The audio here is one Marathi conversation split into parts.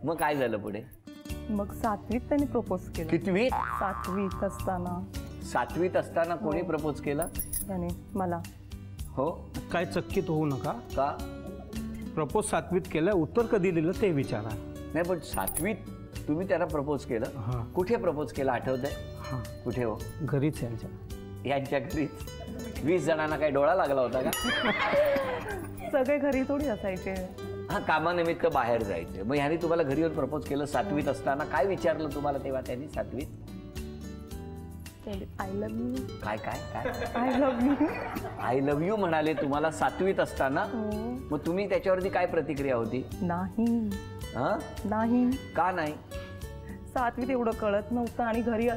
मग काय झालं पुढे? मग 7वीत त्यांनी प्रपोज केलं. कितवीत? 7वीत असताना. 7वीत असताना कोणी प्रपोज केलं? त्याने मला. हो, काय चकित होऊ नका. का? प्रपोज 7वीत केलं, उत्तर कधी दिलं ते विचारा. नाही, पण 7वीत तुम्ही त्याला प्रपोज केलं? हां. कुठे प्रपोज केलं आठवतंय? हां, कुठे हो? घरीच यांच्या. यांच्या घरीच? 20 जणांना काही डोळा लागला होता का? सगळे घरी थोडी असायचे. हा, कामानिमित्त बाहेर जायचे. मग ह्याने तुम्हाला घरी येऊन प्रपोज केलं 7वीत असताना. काय विचारलं तुम्हाला तेव्हा त्यांनी 7वीत? I love you. काय काय काय? I love you. I love you म्हणाले तुम्हाला 7वीत असताना? मग तुम्ही त्याच्यावरती काय प्रतिक्रिया होती? नाही. हा, नाही. का नाही? 7वीत एवढं कळत नव्हतं आणि घरी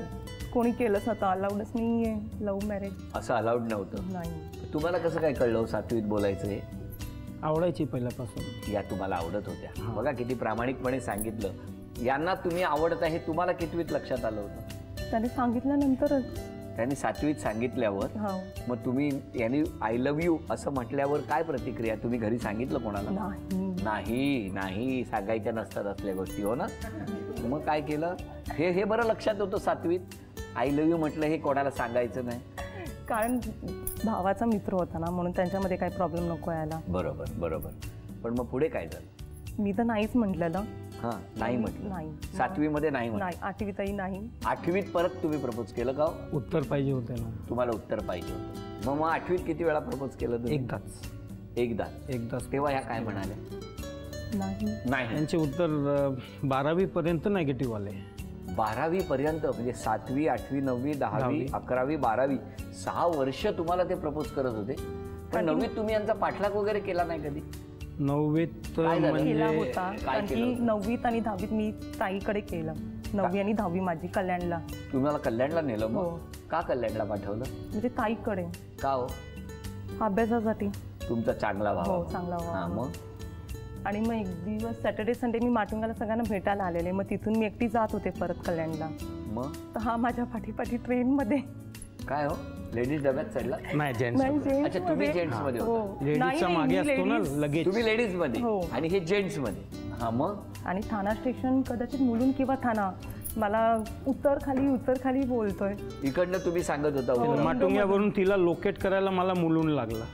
कोणी केलंच नव्हतं. अलाउडच नाहीये लव्ह मॅरेज. असं अलाउड नव्हतं? नाही. तुम्हाला कसं काय कळलं 7वीत बोलायचं हे? आवडायची पहिल्यापासून. या तुम्हाला आवडत होत्या. बघा किती प्रामाणिकपणे सांगितलं. यांना तुम्ही आवडत आहे तुम्हाला कितवीत लक्षात आलं होतं? त्याने सांगितल्यानंतरच. त्यांनी 7वीत सांगितल्यावर? हो. मग तुम्ही यांनी आय लव्ह यू असं म्हटल्यावर काय प्रतिक्रिया? तुम्ही घरी सांगितलं कोणाला? नाही. नाही सांगायच्या नसतात असल्या गोष्टी, हो ना? मग काय केलं? हे बरं लक्षात होतं 7वीत आय लव्ह यू म्हटलं हे कोणाला सांगायचं नाही. कारण भावाचा मित्र होता ना, म्हणून त्यांच्यामध्ये काही प्रॉब्लेम नको यायला. बरोबर बरोबर. पण मग पुढे काय झालं? मी तर नाहीच म्हटलेलं. हां, नाही म्हटलं. नाही. 7वीमध्ये नाही म्हटलं? नाही. 8वीतही नाही. 8वीत परत तुम्ही प्रपोज केलं का? उत्तर पाहिजे होते ना. तुम्हाला उत्तर पाहिजे होतं. मग 8वीत किती वेळा प्रपोज केलं तुम्ही? एकदाच. तेव्हा ह्या काय म्हणाल्या? नाही. नाही. यांचे उत्तर 12वी पर्यंत निगेटिव्ह आले. 12वी पर्यंत? म्हणजे 7वी, 8वी, 9वी, 10वी, 11वी, 12वी 6 वर्ष तुम्हाला ते प्रपोज करत होते. पण 9वीत तुम्ही यांचा पाठलाग वगैरे केला नाही कधी? 9वीत केला म्हणजे होता. कारण की 9वीत आणि 10वीत मी ताईकडे केलं. 9वी आणि 10वी माझी कल्याणला. तुम्हाला कल्याणला नेलं? मग हो. का कल्याणला पाठवलं? म्हणजे ताईकडे. का हो? अभ्यासासाठी. तुमचा चांगला भाव? हो, चांगला भाव. हां, मग? आणि मग एक दिवस सॅटर्डे संडे मी माटुंगाला सगळ्यांना भेटायला आलेले. मग तिथून मी एकटी जात होते परत कल्याणला. मग? तर हा माझ्या पाठीपाठी ट्रेनमध्ये. काय हो? लेडीज डब्यात चढला? नाही, जेंट्स. अच्छा, तुम्ही जेंट्स मध्ये होता. लेडीजच्या मागे असतो ना लगेच. तुम्ही लेडीज मध्ये हो. आणि हे जेंट्स मध्ये. हा, मग? आणि ठाणा स्टेशन कदाचित मुलुंड किंवा ठाणा. मला उत्तर खाली बोलतोय. इकडनं तुम्ही सांगत होता. माटुंग्यावरून तिला लोकेट करायला मला मुलुंड लागला.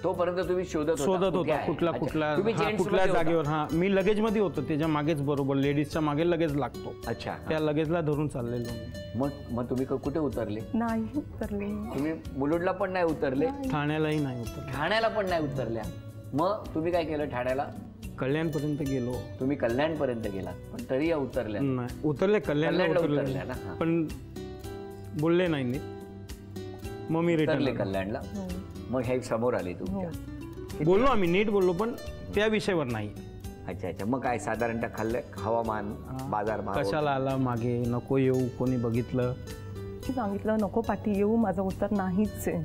तोपर्यंत तुम्ही शोधत होता कुठल्या जागेवर. हा, मी लगेज मध्ये होतो त्याच्या मागेच. बरोबर लेडीजच्या मागे लगेच लागतो. अच्छा. त्या लगेजला धरून चाललेलो. मग तुम्ही कुठे उतरले? नाही उतरले. तुम्ही मुलुंडला पण नाही उतरले? ठाण्यालाही नाही उतरले. ठाण्याला पण नाही उतरल्या? मग तुम्ही काय केलं ठाण्याला? कल्याणपर्यंत गेलो. तुम्ही कल्याणपर्यंत गेलात पण तरी या उतरल्या नाही? उतरले कल्याणला उतरल्या ना. पण बोलले नाही. मग मी उतरले कल्याणला. मग हे समोर आले तुमच्या? बोललो आम्ही, नीट बोललो, पण त्या विषयावर नाही. अच्छा. मग काय साधारणतः हवामान, बाजारभाव कशाला आला मागे, नको येऊ, कोणी बघितलं? सांगितलं नको पाठी येऊ, माझं उत्तर नाहीच आहे.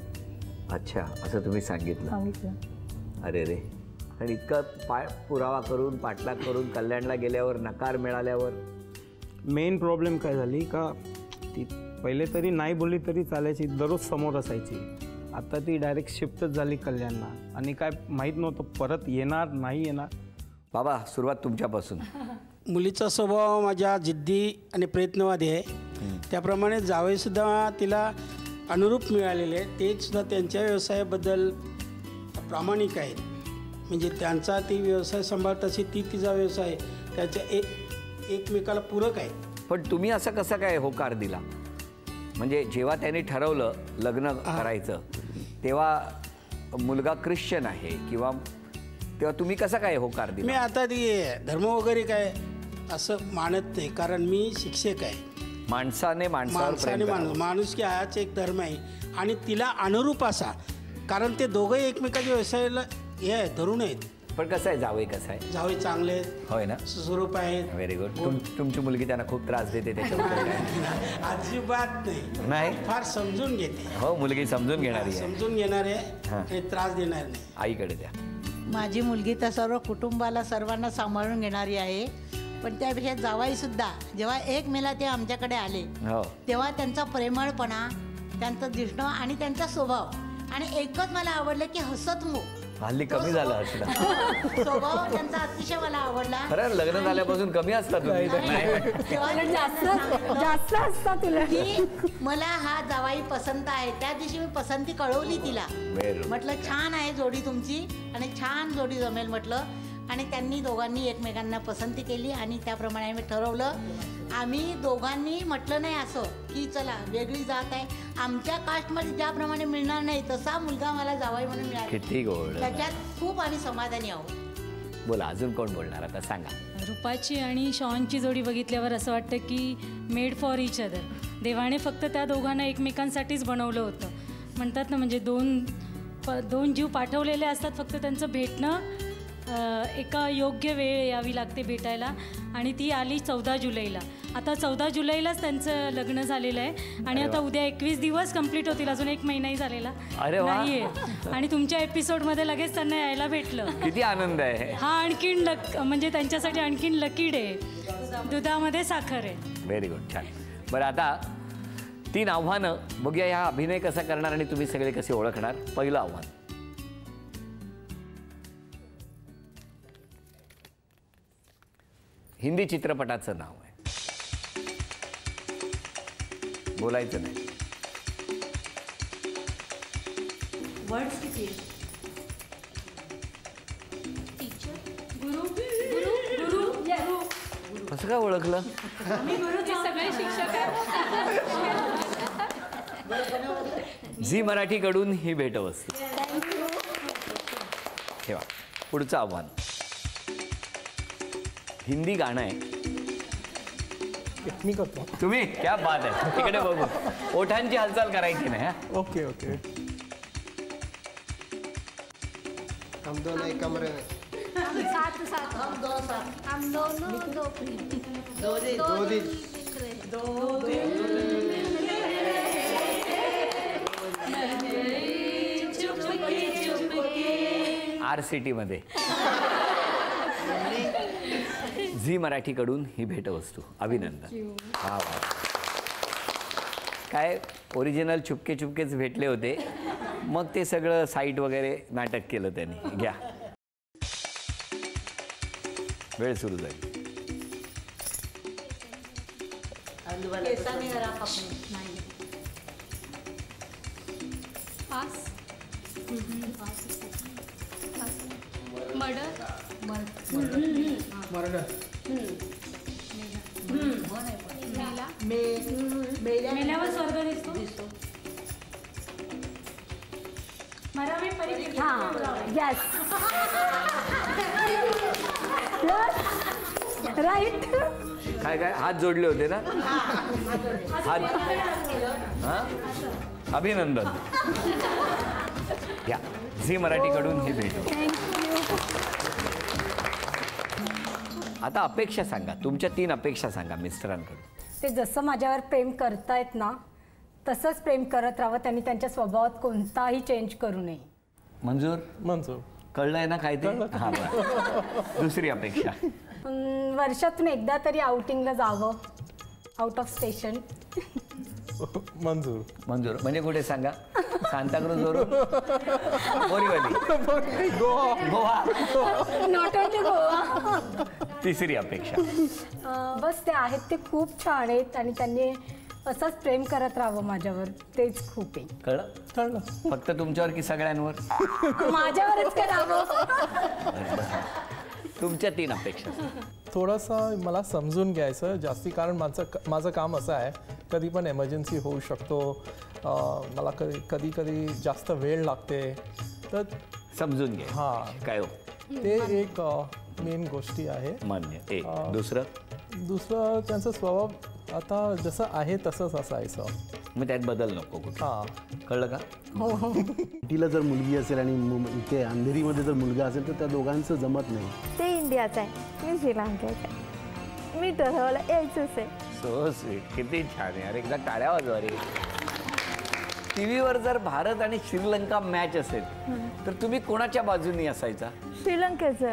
अच्छा, असं तुम्ही सांगितलं? अरे रे. आणि इतकं पुरावा करून पाठलाग करून कल्याणला गेल्यावर नकार मिळाल्यावर? मेन प्रॉब्लेम काय झाली का, ती पहिले तरी नाही बोलली तरी चालायची, दररोज समोर असायची. आता ती डायरेक्ट शिफ्टच झाली कल्याणला. आणि काय माहीत नव्हतं परत येणार नाही येणार. बाबा, सुरुवात तुमच्यापासून. मुलीचा स्वभाव माझ्या जिद्दी आणि प्रयत्नवादी आहे. त्याप्रमाणे जावईसुद्धा तिला अनुरूप मिळालेले. ते सुद्धा त्यांच्या व्यवसायाबद्दल प्रामाणिक आहेत. म्हणजे त्यांचा ती व्यवसाय सांभाळत अशी ती तिचा व्यवसाय त्याच्या एकमेकाला पूरक आहे. पण तुम्ही असं कसं काय होकार दिला? म्हणजे जेव्हा त्यांनी ठरवलं लग्न करायचं तेव्हा मुलगा ख्रिश्चन आहे किंवा तेव्हा तुम्ही कसा काय होकार दिला? मी आता ती धर्म वगैरे काय असं मानत नाही, कारण मी शिक्षक आहे. माणसाने माणूस की हाच एक धर्म आहे. आणि तिला अनुरूप असा, कारण ते दोघंही एकमेकाच्या व्यवसायाला हे आहे, धरून आहेत. पण कसं आहे जावई? कसं आहे जावई? चांगले आहेत. होय ना? स्वरूप आहेत. Very good. तुमची मुलगी त्यांना खूप त्रास देते त्याच्याबद्दल? अजिबात नाही. फार समजून घेते. हो, मुलगी समजून घेणारी आहे. समजून घेणार आहे आणि त्रास देणार नाही. आईकडे द्या. माझी मुलगी तर सर्व कुटुंबाला सर्वांना सांभाळून घेणारी आहे. पण त्यापेक्षा जावाईसुद्धा जेव्हा एक मेला ते आमच्याकडे आले तेव्हा त्यांचा प्रेमळपणा, त्यांचं दिसणं आणि त्यांचा स्वभाव, आणि एकच मला आवडलं की हसतमुख. हल्ली कमी झालं असलं. स्वभाव त्यांचा अतिशय मला आवडला. खरं लग्न झाल्यापासून कमी असतात तुम्ही. तेव्हा जास्त असता तुला. की मला हा जावाई पसंत आहे. त्या दिवशी मी पसंती कळवली तिला. म्हटलं छान आहे जोडी तुमची आणि छान जोडी जमेल म्हटलं. आणि त्यांनी दोघांनी एकमेकांना पसंती केली आणि त्याप्रमाणे आम्ही ठरवलं. आम्ही दोघांनी म्हटलं नाही असं की चला वेगळी जात आहे, आमच्या कास्टमध्ये ज्याप्रमाणे मिळणार नाही तसा मुलगा मला जावाई म्हणून मिळाला. किती गोड. त्याच्यात खूप आम्ही समाधानी आहोत. बोला अजून कोण बोलणार आता सांगा. रुपाची आणि शॉनची जोडी बघितल्यावर असं वाटतं की मेड फॉर इच अदर. देवाने फक्त त्या दोघांना एकमेकांसाठीच बनवलं होतं. म्हणतात ना म्हणजे दोन जीव पाठवलेले असतात, फक्त त्यांचं भेटणं एका योग्य वेळ यावी लागते भेटायला. आणि ती आली 14 जुलैला. आता 14 जुलैलाच त्यांचं लग्न झालेलं आहे आणि आता उद्या 21 दिवस कंप्लीट होतील. अजून 1 महिनाही झालेला नाहीये. आणि तुमच्या एपिसोडमध्ये लगेच त्यांना यायला भेटलं. किती आनंद आहे. हा आणखीन म्हणजे त्यांच्यासाठी आणखीन लकी डे. दुधामध्ये साखर आहे. व्हेरी गुड, छान. बरं आता 3 आव्हानं बघूया. ह्या अभिनय कसा करणार आणि तुम्ही सगळे कसे ओळखणार. पहिलं आव्हान, हिंदी चित्रपटाचं नाव आहे. बोलायचं नाही. वर्ड्स किती आहे? कसं काय ओळखलं. सगळे शिक्षक झी मराठीकडून ही भेटवस्तू. ठेवा. पुढचं आव्हान, हिंदी गाणं आहे. मी करतो. तुम्ही क्या बात आहे. तिकडे बघू. ओठांची हालचाल करायची नाही. हा ओके ओके. हम दोनों एक कमरे में. हम दोनों दो दिन. RCT मध्ये झी मराठीकडून ही भेटवस्तू. अभिनंदन. वा वा. काय ओरिजिनल चुपके चुपकेच भेटले होते, मग ते सगळं साईट वगैरे नाटक केलं त्यांनी. घ्या. वेळ सुरू झाली. मेल्यावर स्वर्ग दिसतो. मराठी परिचित. Yes right. काय काय हात जोडले होते ना. हात. हा अभिनंदन. घ्या. झी मराठीकडून ही भेट. आता अपेक्षा सांगा. तुमच्या 3 अपेक्षा सांगा मिस्टरांकडून. ते जसं माझ्यावर प्रेम करतायत ना तसंच प्रेम करत राहावं. त्यांनी त्यांच्या स्वभावात कोणताही चेंज करू नये. मंजूर कळलंय ना काय ते. हा बरं. दुसरी अपेक्षा, वर्षातून एकदा तरी आउटिंगला जावं. Out of station. मंजूर म्हणजे कुठे सांगा. सांताक्रूज वरून बोरीवली, गोवा. Not only Goa. तिसरी अपेक्षा, बस ते आहेत ते खूप छान आहेत आणि त्यांनी असंच प्रेम करत राहावं माझ्यावर. तेच खूप आहे. कळलं. फक्त तुमच्यावर की सगळ्यांवर. माझ्यावरच करावं. तुमच्या 3 अपेक्षा. थोडंसं मला समजून घ्यायचं जास्ती, कारण माझं काम असं आहे कधी पण एमर्जन्सी होऊ शकतो. मला कधी कधी जास्त वेळ लागते, तर समजून घ्या. हां काय हो ते एक मेन गोष्टी आहे. मान्य. एक. दुसरं त्यांचा स्वभाव आता जसं आहे तसंच असायचं. मग त्यात बदल नको कुठे. हां कळलं का. तिला जर मुलगी असेल आणि इथे अंधेरीमध्ये जर मुलगा असेल तर त्या दोघांचं जमत नाही. ते इंडियाचं आहे, मी श्रीलंकेचं आहे. मी ठरवलं यायचंच आहे. So sweet. किती छान यार. एकदा टाळ्या वाजवा रे. टीव्हीवर जर भारत आणि श्रीलंका मॅच असेल तर तुम्ही कोणाच्या बाजूनी असायचा. श्रीलंकेचं.